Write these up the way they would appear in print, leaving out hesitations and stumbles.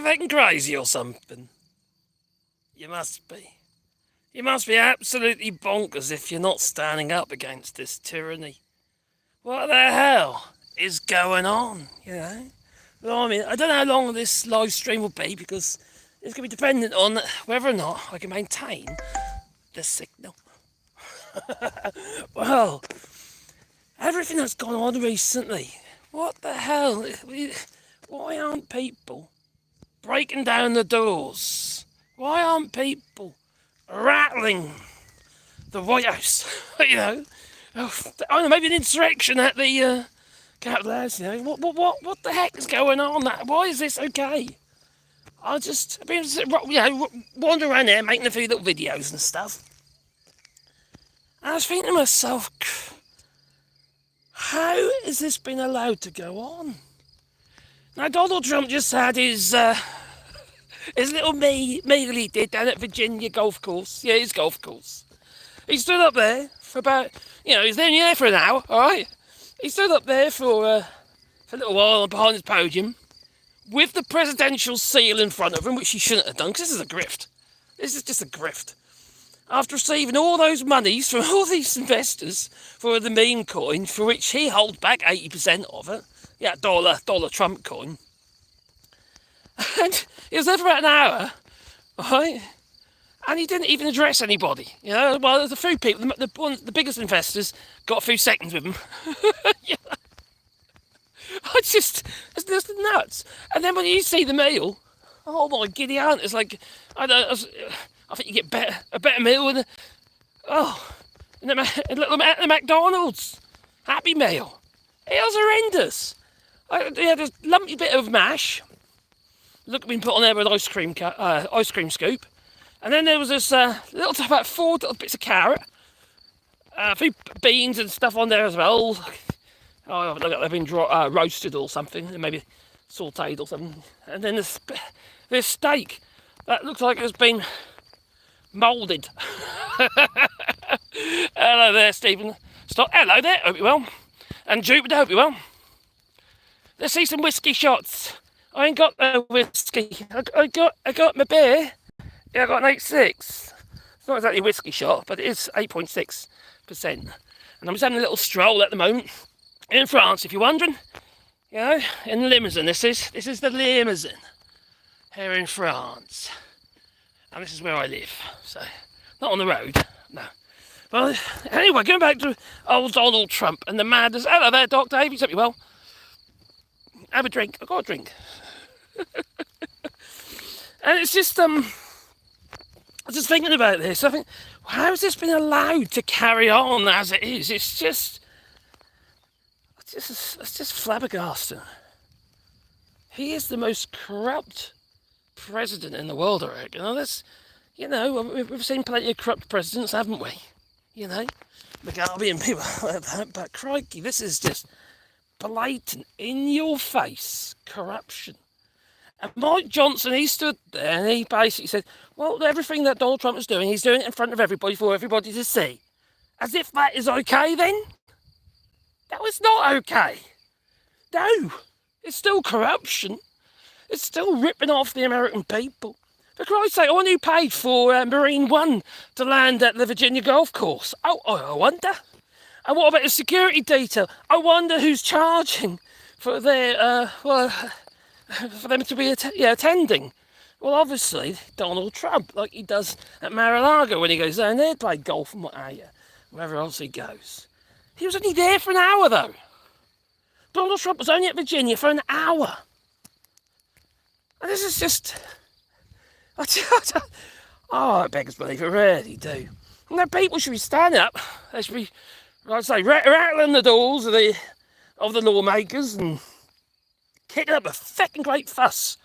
fucking crazy or something? You must be. You must be absolutely bonkers if you're not standing up against this tyranny. What the hell is going on, you know? Well, I mean, I don't know how long this live stream will be because it's going to be dependent on whether or not I can maintain the signal. Well, everything that's gone on recently, what the hell? Why aren't people breaking down the doors? Why aren't people rattling the White House? You know, I don't know, maybe an insurrection at the Capitol House. You know, what the heck is going on? Why is this okay? I've been, you know, wandering around there making a few little videos and stuff. And I was thinking to myself, how has this been allowed to go on? Now, Donald Trump just had his little meal he did down at Virginia golf course. Yeah, his golf course. He stood up there for about, you know, he was only there for an hour, alright? He stood up there for a little while behind his podium with the presidential seal in front of him, which he shouldn't have done, because this is a grift. This is just a grift. After receiving all those monies from all these investors for the meme coin, for which he holds back 80% of it, yeah, dollar Trump coin, and he was there for about an hour, right? And he didn't even address anybody, you know. Well, there's a few people, the biggest investors got a few seconds with him. You know? It's just nuts. And then when you see the meal, oh my giddy aunt, it's like, I think you get a better meal with at the McDonald's Happy Meal. It was horrendous. They had a lumpy bit of mash. Look, been put on there with ice cream scoop. And then there was this about 4 little bits of carrot, a few beans and stuff on there as well. Oh, look like they've been roasted or something, maybe sautéed or something. And then this steak that looks like it's been moulded. Hello there, Stephen. Stop. Hello there. Hope you're well. And Jupiter, hope you're well. Let's see some whiskey shots. I ain't got no whiskey. I got my beer. Yeah, I got an 8.6. It's not exactly a whiskey shot, but it is 8.6%. And I'm just having a little stroll at the moment in France, if you're wondering. You know, in the limousine. This is the limousine here in France. And this is where I live. So, not on the road, no. Well, anyway, going back to old Donald Trump and the madness. Hello there, Doc Dave. Hope you're well. Have a drink. I've got a drink. And it's just, I was just thinking about this. I think, how has this been allowed to carry on as it is? It's just flabbergasting. He is the most corrupt president in the world, I reckon. You know, we've seen plenty of corrupt presidents, haven't we? You know, Mugabe and people like that. But crikey, this is just blatant, in your face corruption. And Mike Johnson, he stood there and he basically said, well, everything that Donald Trump is doing, he's doing it in front of everybody for everybody to see. As if that is okay then? No, it's not okay. No, it's still corruption. It's still ripping off the American people. For Christ's sake, I wonder who paid for Marine One to land at the Virginia golf course. Oh, I wonder. And what about the security detail? I wonder who's charging for their, for them to be attending. Well, obviously, Donald Trump, like he does at Mar-a-Lago when he goes down there to play golf and wherever else he goes. He was only there for an hour, though. Donald Trump was only at Virginia for an hour. And this is just... it beggars belief, it really do. And then people should be standing up. They should be, like I say, rattling the doors of the lawmakers and kicking up a feckin' great fuss.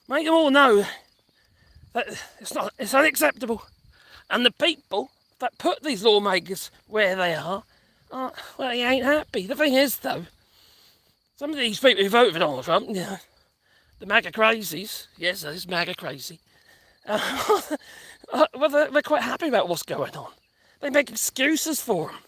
Make them all know that it's unacceptable. And the people that put these lawmakers where they are, well, they ain't happy. The thing is, though, some of these people who voted for Donald Trump, you know, the MAGA crazies, yes, that is MAGA crazy, well, they're quite happy about what's going on. They make excuses for him.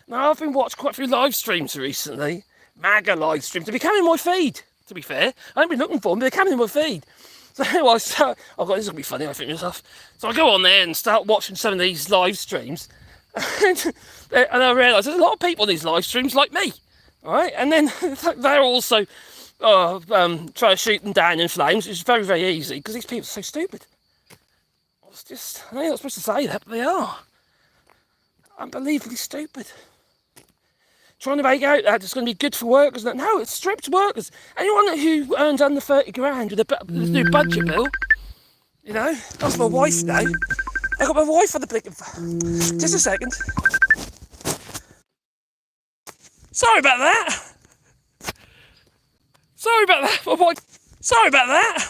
Now, I've been watching quite a few live streams recently, MAGA live streams. They're becoming my feed, to be fair. I haven't been looking for them, but they're coming in my feed. So anyway, this is going to be funny, I think myself. So I go on there and start watching some of these live streams. And I realise there's a lot of people in these live streams like me. All right, and then they're also trying to shoot them down in flames, which is very, very easy, because these people are so stupid. It's just, I know you're not supposed to say that, but they are. Unbelievably stupid. Trying to make out that it's going to be good for workers. No, it strips workers. Anyone who earns under 30 grand with a new budget bill, you know, that's my wife now. I got my wife on the big. Just a second. Sorry about that. Sorry about that. My wife. Sorry about that.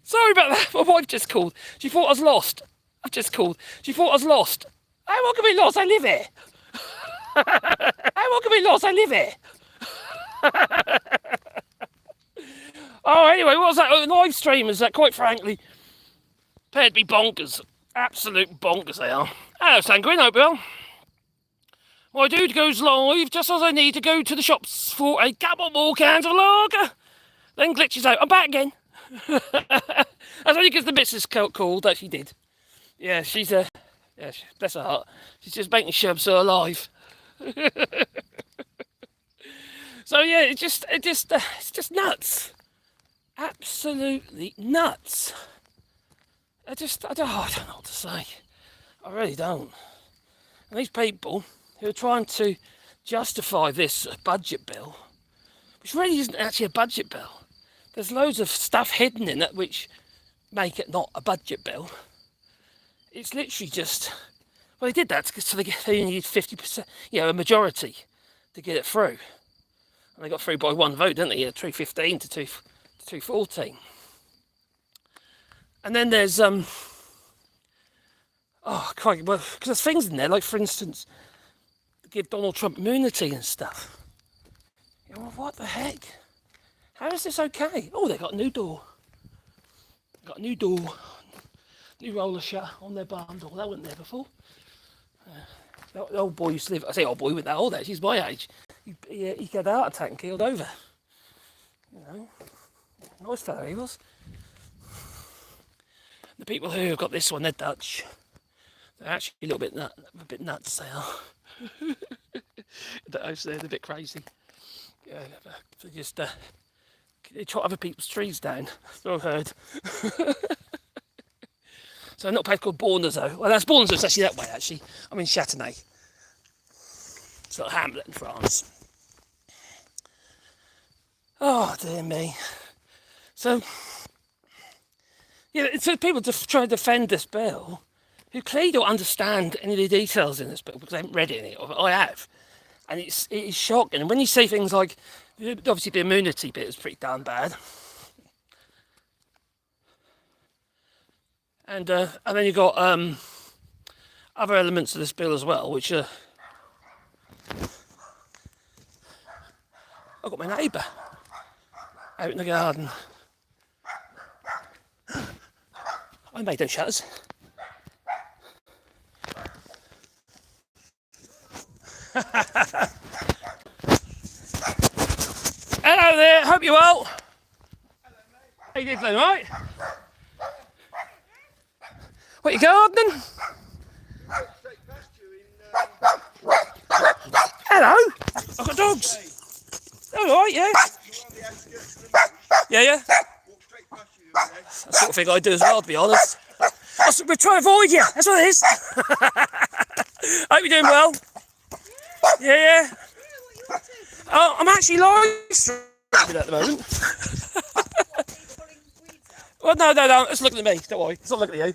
Sorry about that. My wife just called. She thought I was lost. I've just called. She thought I was lost. Hey, what can be lost? I live here. Hey, what can be lost? I live here. Oh, anyway, what was that? Live streamers that, quite frankly, appear to be bonkers. Absolute bonkers they are. Hello, Sanguine, hope well. My dude goes live just as I need to go to the shops for a couple more cans of lager. Then glitches out. I'm back again. That's only because the missus called that she did. Yeah, she's bless her heart. She's just making sure I'm still alive. So yeah, it's just nuts. Absolutely nuts. I don't know what to say. I really don't. And these people who are trying to justify this budget bill, which really isn't actually a budget bill. There's loads of stuff hidden in it which make it not a budget bill. It's literally just, well, they did that because they needed 50%, a majority to get it through. And they got through by one vote, didn't they? 315 to 214. And then there's, because there's things in there, like, for instance, give Donald Trump immunity and stuff. Well, what the heck? How is this okay? Oh, they got a new door. New roller shutter on their barn door. That wasn't there before. The old boy used to live. I say old boy, with that old age. He's my age. He had a heart attack and keeled over. You know, nice fellow he was. The people who have got this one, they're Dutch. They're actually a little bit nuts. They are. They're a bit crazy. Yeah, they just they chop other people's trees down. So I've heard. So not a place called Bourneau. Well, that's Bourneau. It's actually that way. Actually, I'm in Châtenay. It's like Hamlet in France. Oh dear me. So so people just try to defend this bill, who clearly don't understand any of the details in this bill because they haven't read any of it. I have, and it is shocking. And when you say things like, obviously the immunity bit is pretty darn bad. And then you've got other elements of this bill as well, which are... I've got my neighbour out in the garden. I made those shutters. Hello there, hope you're well. Hello, mate. How you doing, Glenn, right? What, you gardening? Hello, I've got dogs. All right, yeah. Yeah. That's the sort of thing I do as well, to be honest. We're trying to avoid you, that's what it is. Hope you're doing well. Yeah. Oh, I'm actually live streaming at the moment. Well, no, it's looking at me, don't worry, it's not looking at you.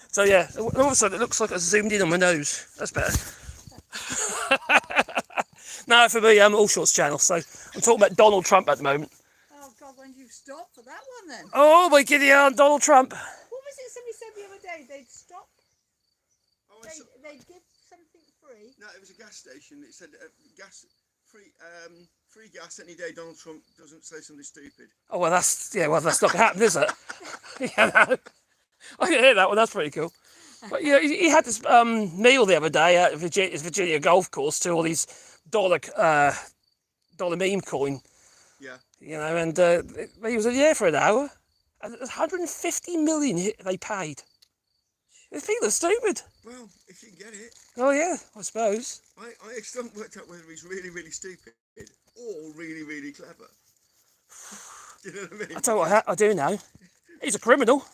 So yeah, all of a sudden it looks like I zoomed in on my nose. That's better. No, for me, AllShorts channel, so I'm talking about Donald Trump at the moment. Oh God, when did you stop for that one then? Oh my giddy aunt, Donald Trump. What was it somebody said the other day? They'd stop, they'd give something free. No, it was a gas station. It said free gas any day Donald Trump doesn't say something stupid. Oh well, that's not gonna happen, is it? Yeah, no. I can hear that one. That's pretty cool. But he had this meal the other day at his Virginia golf course to all these dollar meme coin You know, and he was there for an hour. And 150 million they paid. These people are stupid. Well, if you can get it. Oh yeah, I suppose. I still haven't worked out whether he's really, really stupid or really, really clever. Do you know what I mean? I tell you what I do know. He's a criminal.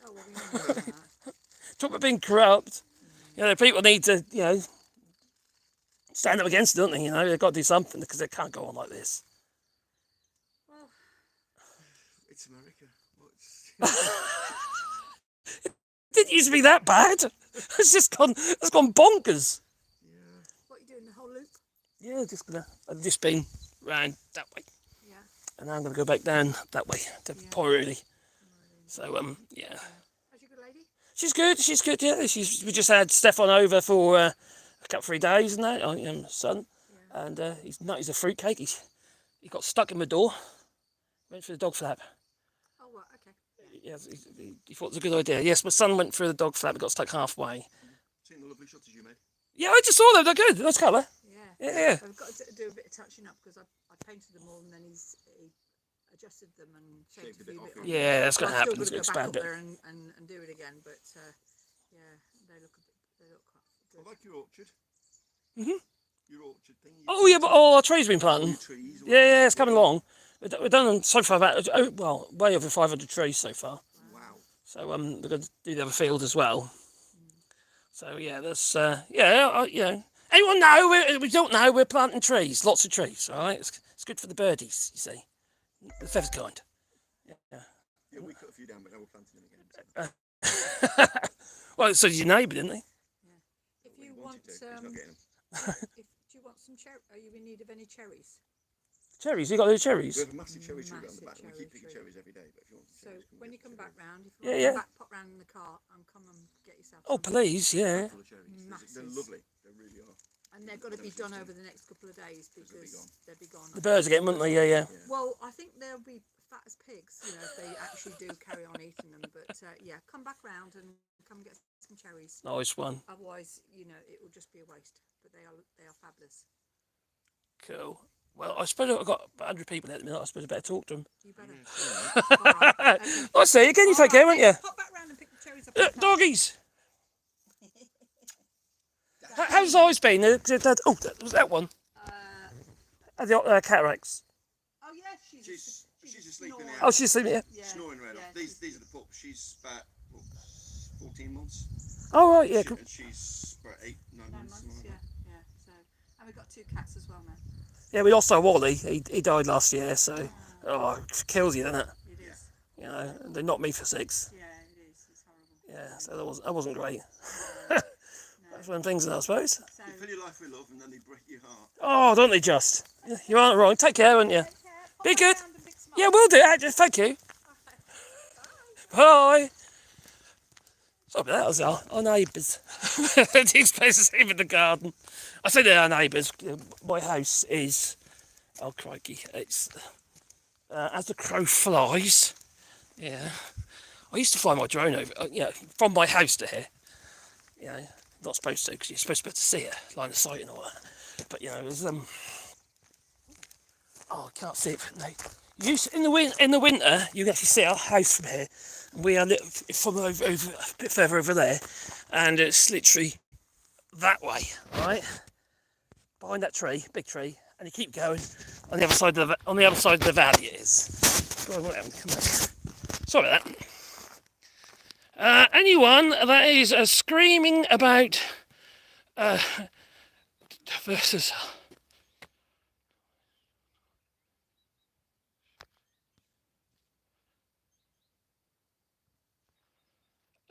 Oh, well, we know that. Talk about being corrupt. You know, people need to, you know, stand up against it, don't they? You know, they've got to do something because they can't go on like this. Well, It's America. What's... It didn't used to be that bad. It's gone bonkers. Yeah. what are you doing, the whole loop? Yeah, I've just been round that way. Yeah. And now I'm going to go back down that way to Porreally. So, yeah. How's your good lady? She's good, yeah. We just had Stefan over for a couple 3 days and that, son. Yeah. And he's a fruitcake. He got stuck in my door, went through the dog flap. Oh, right, okay. Yeah, he thought it was a good idea. Yes, my son went through the dog flap and got stuck halfway. Seen the lovely shots you made? Yeah, I just saw them. They're good. Nice colour. Yeah. Yeah. I've got to do a bit of touching up because I painted them all and then he adjusted them and changed a few bits. Yeah, that's going to happen. I'm It's still going to going to go back expand up it. there and do it again, but yeah, they look quite I good. like your orchard. Mhm. Your orchard thing. Oh yeah, but all our trees been All planted. your trees. Yeah, it's coming along. We've done so far about way over 500 trees so far. Wow. So we're going to do the other field as well. So yeah, that's you know, anyone know we don't know we're planting trees, lots of trees. All right, it's good for the birdies, you see, the feathered kind. Yeah. Yeah, we cut a few down, but now we're planting them again. So. Well, so did your neighbour, didn't they? If We you wanted want, to, he's not getting them. do you want some cherry? Are you in need of any cherries? Cherries, you got those We cherries? have a massive cherry tree around the Massive back. We keep cherry picking tree. cherries every day. But if you want some So cherries, when you get come some back cherries. round, if you Yeah, want yeah. to come back, pop round in the car and come and get yourself. Oh some. please, yeah. Full of cherries. They're Masses. lovely. They really are. And they've got to be They're done tasty. over the next couple of days because they'll be gone. The birds are getting, wouldn't they? Yeah. Well, I think they'll be fat as pigs, you know, if they actually do carry on eating them. But yeah, come back round and come get some cherries. Nice one. Otherwise, you know, it will just be a waste. But they are fabulous. Cool. Well, I suppose I've got 100 people at the minute. I suppose I better talk to them. You better. Yeah. All right. Okay. I'll see you again. You take care, won't you? Pop back round and pick the cherries up. in the car. Doggies. How's always been? Oh, that was that one. The cataracts. Oh yeah, she's asleep in snoring. there. Oh, she's sleeping here. Yeah. Snoring right off. These are the pups. She's about 14 months. Oh right, yeah. She- Cool. and she's about 8, 9 9 months. months, something yeah, like yeah. So, and we've got 2 cats as well now. Yeah, we lost our Wally. He died last year, so it kills you, doesn't it? It is. You know, they knocked me for 6. Yeah, it is. It's horrible. Yeah, so that wasn't great. No. That's one of the things, I suppose. So, that. They fill your life with love and then they break your heart. Oh, don't they just? You aren't wrong. Take care, won't you? take care. Pop Be back good. round and pick some Yeah, up. we'll do it. Thank you. Bye. Sorry about that, was our neighbours. These places live in the garden. I say they're our neighbours. My house is, oh crikey, it's as the crow flies. Yeah, I used to fly my drone over, from my house to here. You know, not supposed to because you're supposed to be able to see it, line of sight and all that. But you know, it was oh, I can't see it. No. In the winter, you can actually see our house from here. We are from over a bit further over there, and it's literally that way, right? Behind that tree, big tree, and you keep going. On the other side of the valley it is. Go on, whatever, come back. Sorry about that. Anyone that is screaming about versus.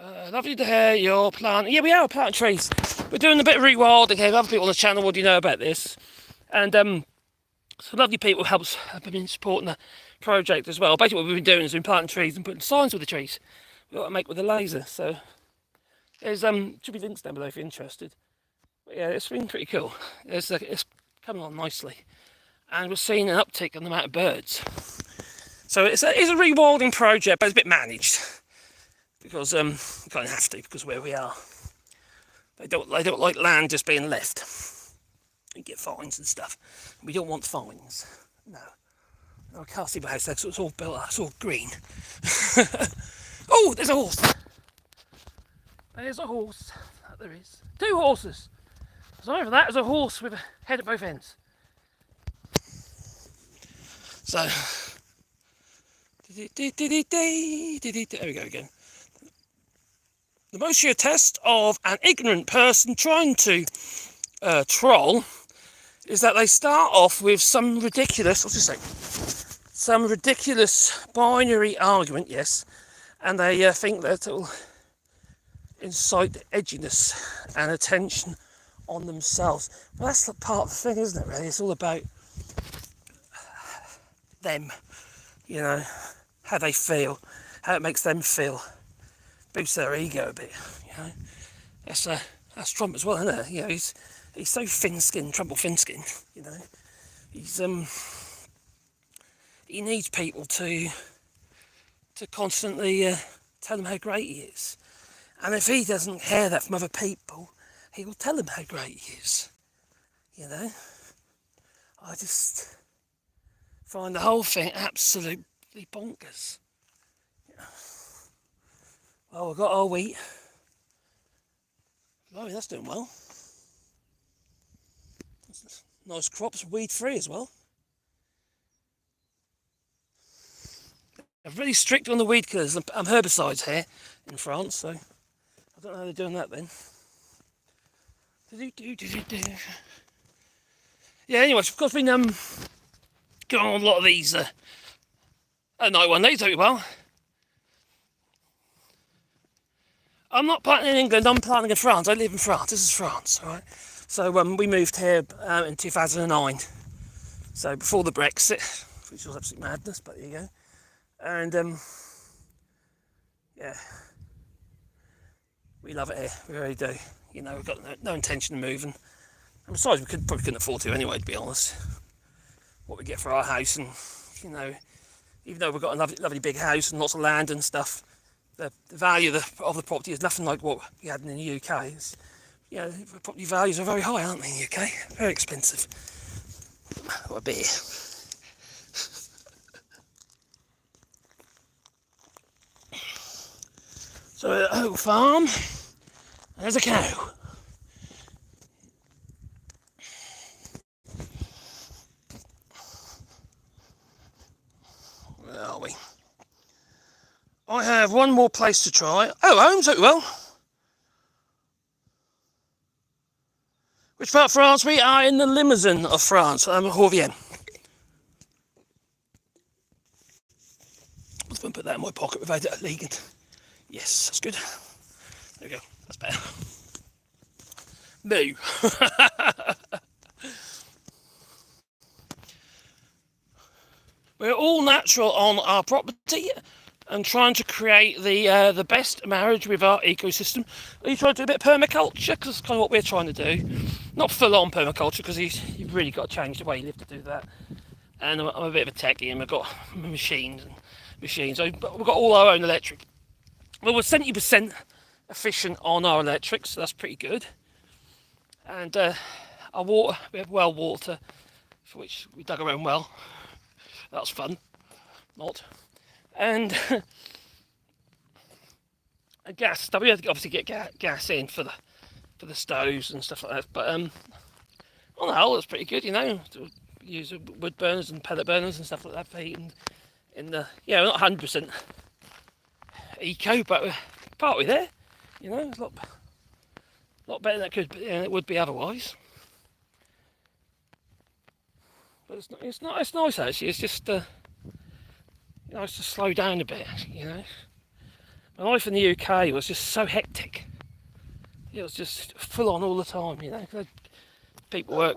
Lovely to hear you're planting. Yeah, we are planting trees. We're doing a bit of rewilding here. Other people on the channel already know about this. And some lovely people have been supporting the project as well. Basically what we've been doing is we've been planting trees and putting signs with the trees. We've got to make with a laser. So there's should be links down below if you're interested. But yeah, it's been pretty cool. It's coming on nicely. And we're seeing an uptick in the amount of birds. So it's a rewilding project, but it's a bit managed. Because we kind of have to, because where we are, they don't like land just being left. You get fines and stuff. We don't want fines. No, I can't see my house there because it's all built up, it's all green. Oh, there's a horse. There's a horse. There is. 2 horses. So over that is a horse with a head at both ends. So, there we go again. The most sure test of an ignorant person trying to troll is that they start off with some ridiculous, some ridiculous binary argument, yes, and they think that it will incite edginess and attention on themselves. But that's the part of the thing, isn't it, really? It's all about them, you know, how they feel, how it makes them feel, boosts their ego a bit, you know. That's Trump as well, isn't it? You know, he's so thin-skinned, Trump or thin-skinned, you know. He needs people to constantly tell him how great he is. And if he doesn't hear that from other people, he will tell them how great he is. You know? I just find the whole thing absolutely bonkers. Yeah. Well, we've got our wheat. Oh, that's doing well. Nice crops, weed free as well. They're really strict on the weed killers and herbicides here in France, so I don't know how they're doing that then. Yeah, anyway, of course, been going on a lot of these at night one day, don't you well? I'm not planting in England, I'm planting in France. I live in France, this is France, alright? So we moved here in 2009, so before the Brexit, which was absolute madness, but there you go. And yeah, we love it here, we really do. You know, we've got no intention of moving. And besides, we probably couldn't afford to anyway, to be honest. What we get for our house, and you know, even though we've got a lovely big house and lots of land and stuff, the value of the property is nothing like what we had in the UK. It's, you know, the property values are very high, aren't they, in the UK? Very expensive. What a beer. So at a oak farm, there's a cow. Where are we? I have one more place to try. Oh, home, so well. Which part of France? We are in the Limousin of France, Horvienne. I was going to put that in my pocket without it leaking. Yes, that's good. There we go, that's better. Moo. We're all natural on our property and trying to create the best marriage with our ecosystem. Are you trying to do a bit of permaculture? Because that's kind of what we're trying to do. Not full-on permaculture, because you've really got to change the way you live to do that. And I'm a bit of a techie, and we've got machines. So we've got all our own electric. Well, we're 70% efficient on our electric, so that's pretty good. And our water, we have well water, for which we dug our own well. That was fun. Not. And gas. We had to obviously get gas in for the stoves and stuff like that. But on the whole, it's pretty good, you know. To use wood burners and pellet burners and stuff like that for heating. We're not 100% eco, but we're partly there. You know, it's a lot better than it would be otherwise. But it's nice actually. It's just nice to slow down a bit. You know, my life in the UK was just so hectic. It was just full on all the time. You know, people work.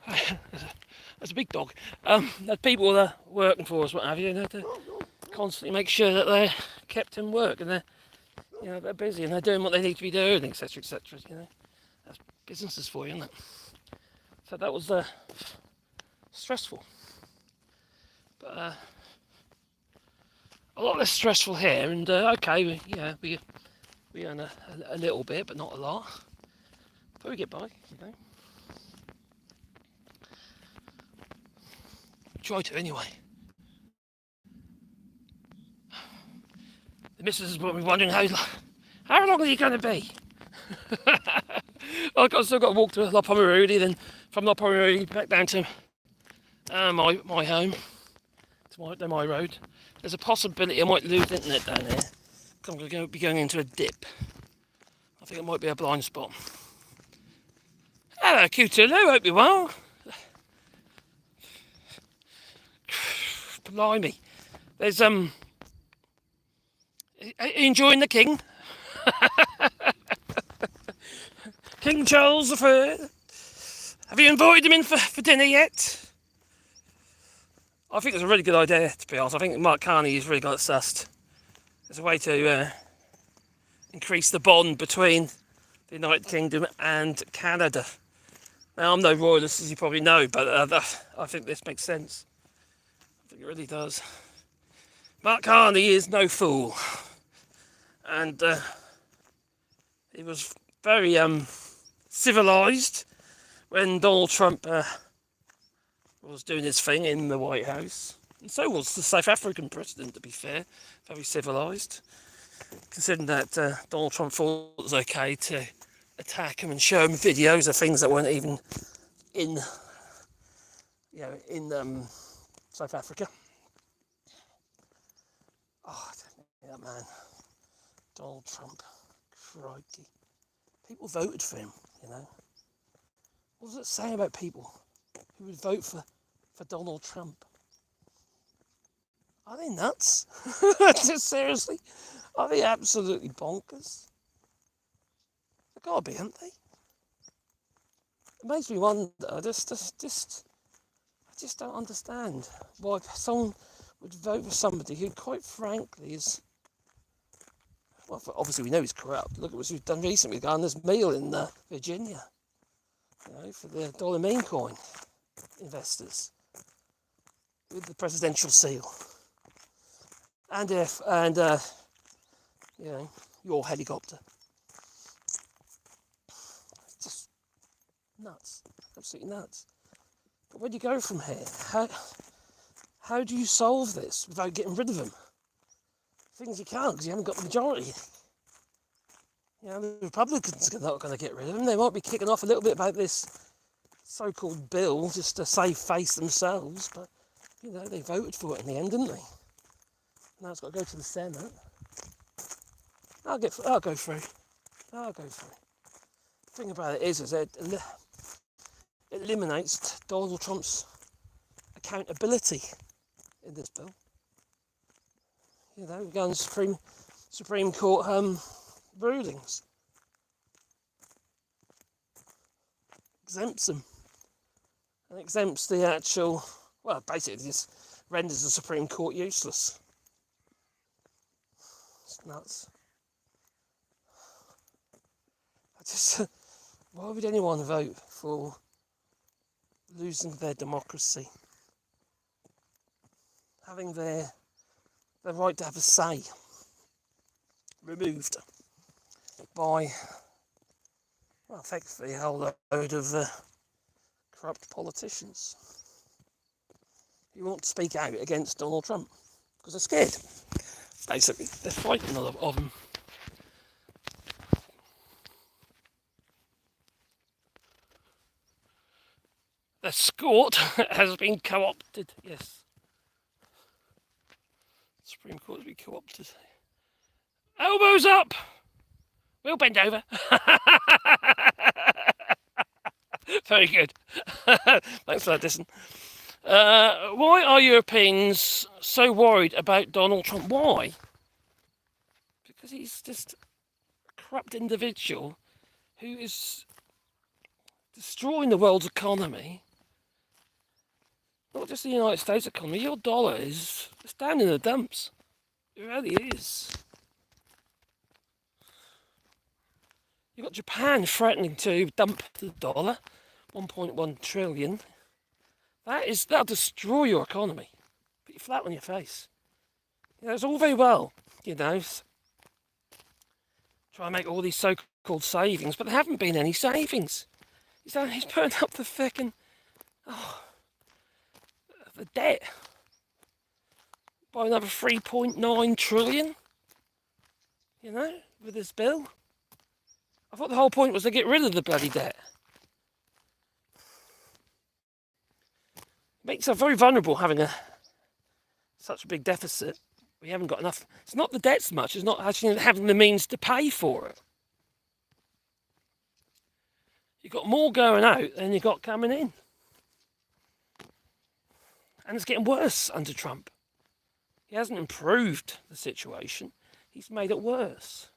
That's a big dog. There's people that are working for us, what have you. They have to constantly make sure that they're kept in work and they're busy and they're doing what they need to be doing, etc., etc. You know, that's businesses for you, isn't it? So that was stressful, but a lot less stressful here. And okay, we earn a little bit, but not a lot. But we get by, you know. Try to anyway. The missus will be wondering how long are you going to be? I've still got to walk to La Pomerode, then from La Pomerode back down to my home, to my road. There's a possibility I might lose internet down there. I'm going to be going into a dip. I think it might be a blind spot. Hello, Cutulu, hope you're well. Blimey. There's, are you enjoying the King? King Charles III. Have you invited him in for dinner yet? I think it's a really good idea, to be honest. I think Mark Carney has really got it sussed. It's a way to increase the bond between the United Kingdom and Canada. Now, I'm no royalist, as you probably know, but I think this makes sense. I think it really does. Mark Carney is no fool. And he was very civilised when Donald Trump was doing his thing in the White House. And so was the South African president, to be fair. Very civilised. Considering that Donald Trump thought it was okay to attack him and show him videos of things that weren't even in South Africa. Oh, that man, Donald Trump, crikey. People voted for him, you know. What does it say about people who would vote for Donald Trump? Are they nuts? Just seriously? Are they absolutely bonkers? They've got to be, haven't they? It makes me wonder. I just don't understand why someone would vote for somebody who, quite frankly, is... Well, obviously we know he's corrupt. Look at what he's done recently with Garner's Meal in Virginia. You know, for the dollar main coin investors. With the presidential seal. And your helicopter. Just nuts. Absolutely nuts. But where do you go from here? How do you solve this without getting rid of them? Things you can't, because you haven't got the majority. You know, the Republicans are not going to get rid of them. They might be kicking off a little bit about this so-called bill just to save face themselves, but, you know, they voted for it in the end, didn't they? Now it's got to go to the Senate. I'll go through. The thing about it is it eliminates Donald Trump's accountability in this bill. You know, we're going to Supreme Court rulings. Exempts them. And exempts the actual, well, basically just renders the Supreme Court useless. It's nuts. Why would anyone vote for losing their democracy? Having their right to have a say removed by, well, effectively a whole load of corrupt politicians who want to speak out against Donald Trump because they're scared. Basically, they're frightened of him. The Scot has been co-opted, yes. Supreme Court has been co-opted. Elbows up! We'll bend over. Very good. Thanks for that, Dyson. Why are Europeans so worried about Donald Trump? Why? Because he's just a corrupt individual who is destroying the world's economy. Not just the United States economy. Your dollar is down in the dumps. It really is. You've got Japan threatening to dump the dollar, 1.1 trillion. That'll destroy your economy. Put you flat on your face. You know, it's all very well, you know, try and make all these so-called savings, but there haven't been any savings. He's putting up the frickin' the debt by another 3.9 trillion. you know, with this bill. I thought the whole point was to get rid of the bloody debt. Makes us very vulnerable having such a big deficit. We haven't got enough. It's not the debt so much, it's not actually having the means to pay for it. You've got more going out than you've got coming in. And it's getting worse under Trump. He hasn't improved the situation, he's made it worse.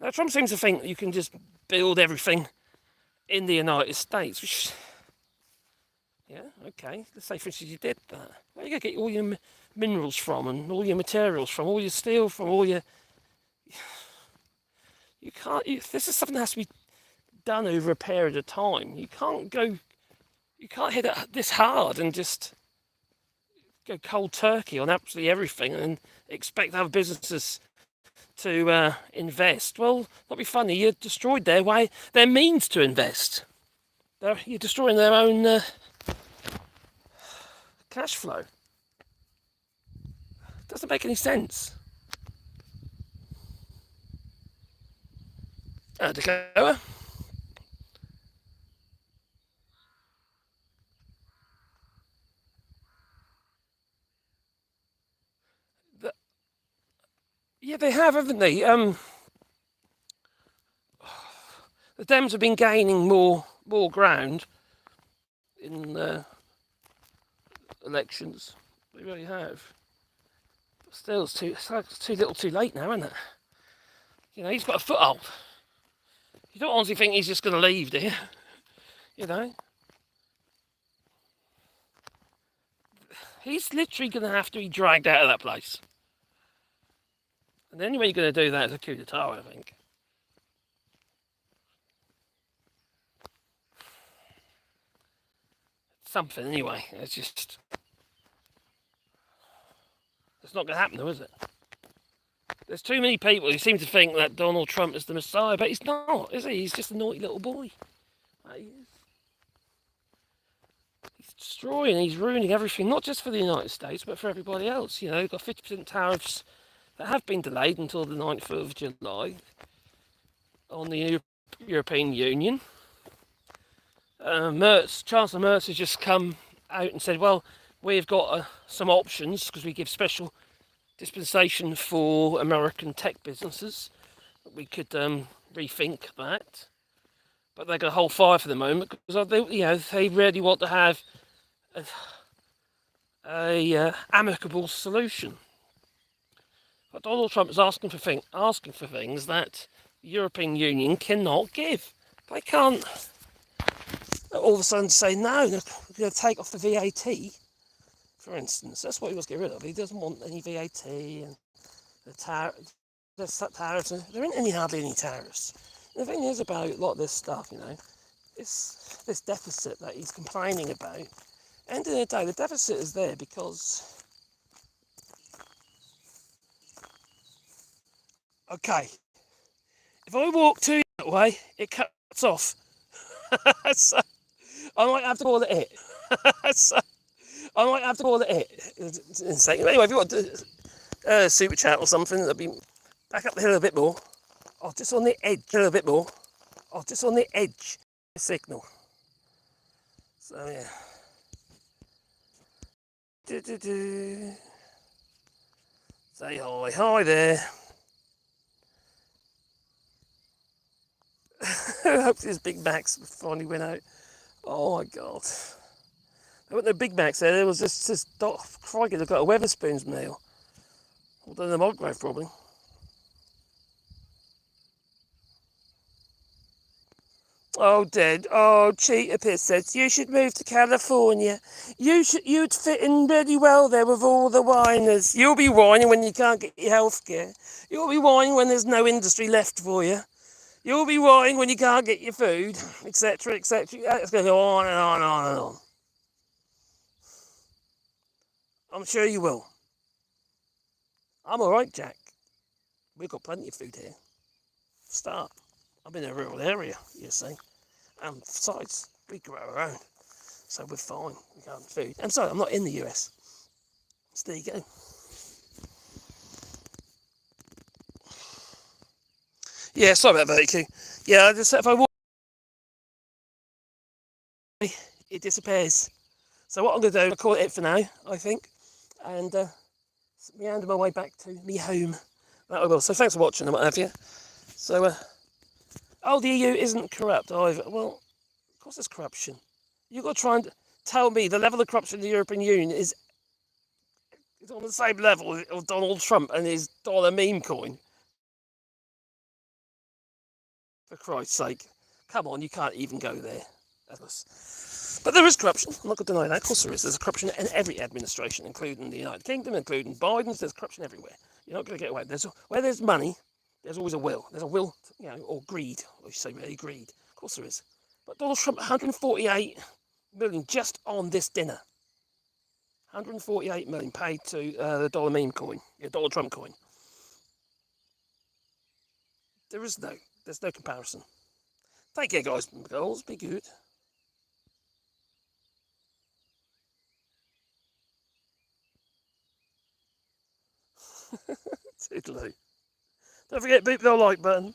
Now, Trump seems to think that you can just build everything in the United States, which, yeah, okay, let's say for instance you did that. Where are you going to get all your minerals from and all your materials from, all your steel from, all your... You can't, this is something that has to be done over a period of time. You can't hit it this hard and just go cold turkey on absolutely everything and expect other businesses to invest. Well, that'd be funny. You destroyed their means to invest. You're destroying their own cash flow. Doesn't make any sense. Dakota. Yeah, they have, haven't they? The Dems have been gaining more ground in elections. They really have. But still, it's too little, too late now, isn't it? You know, he's got a foothold. You don't honestly think he's just going to leave, do you? You know, he's literally going to have to be dragged out of that place. And the only way you're going to do that is a coup d'etat, I think. Something anyway. It's not going to happen though, is it? There's too many people who seem to think that Donald Trump is the Messiah, but he's not, is he? He's just a naughty little boy. He is. He's destroying, he's ruining everything, not just for the United States, but for everybody else. You know, you've got 50% tariffs that have been delayed until the 9th of July on the European Union. Chancellor Merz has just come out and said, well, we've got some options because we give special dispensation for American tech businesses. We could rethink that. But they're going to hold fire for the moment because they really want to have a amicable solution. But Donald Trump is asking for things that the European Union cannot give. They can't all of a sudden say, no, we're going to take off the VAT, for instance. That's what he wants to get rid of. He doesn't want any VAT and the tariffs. There ain't hardly any tariffs. The thing is about a lot of this stuff, you know, it's this deficit that he's complaining about. End of the day, the deficit is there because... Okay, if I walk too that way, it cuts off. So I might have to call it it. So I might have to call it it in a second. Anyway, if you want to super chat or something, that'd be back up the hill a bit more. Oh, just on the edge a little bit more. Oh, just on the edge. Signal. So yeah. Say hi there. Hopefully his Big Macs finally went out. Oh my god. There weren't no Big Macs there, there was just crikey, they've got a Weatherspoons meal. Although the Mulgrave probably. Oh, Dad. Oh, Cheetah Piss says, you should move to California. You'd fit in really well there with all the whiners. You'll be whining when you can't get your health care. You'll be whining when there's no industry left for you. You'll be whining when you can't get your food, etc., etc. It's going to go on and on and on and on. I'm sure you will. I'm alright, Jack. We've got plenty of food here. Start. I'm in a rural area, you see. And besides, we grow our own. So we're fine. We got food. I'm sorry, I'm not in the US. So there you go. Yeah, sorry about vertigo. Yeah, I just if I walk, it disappears. So what I'm going to do, I'll call it for now, I think, and meander my way back to me home. That I will. So thanks for watching and what have you. So, oh, the EU isn't corrupt either. Well, of course there's corruption. You've got to try and tell me the level of corruption in the European Union is on the same level of Donald Trump and his dollar meme coin. For Christ's sake. Come on, you can't even go there. But there is corruption. I'm not going to deny that. Of course there is. There's corruption in every administration, including the United Kingdom, including Biden's. There's corruption everywhere. You're not going to get away. Where there's money, there's always a will. There's a will, or greed. Or you say really greed. Of course there is. But Donald Trump, 148 million just on this dinner. 148 million paid to the dollar meme coin, dollar Trump coin. There's no comparison. Take care, guys and girls. Be good. Toodaloo. Don't forget to beat the like button.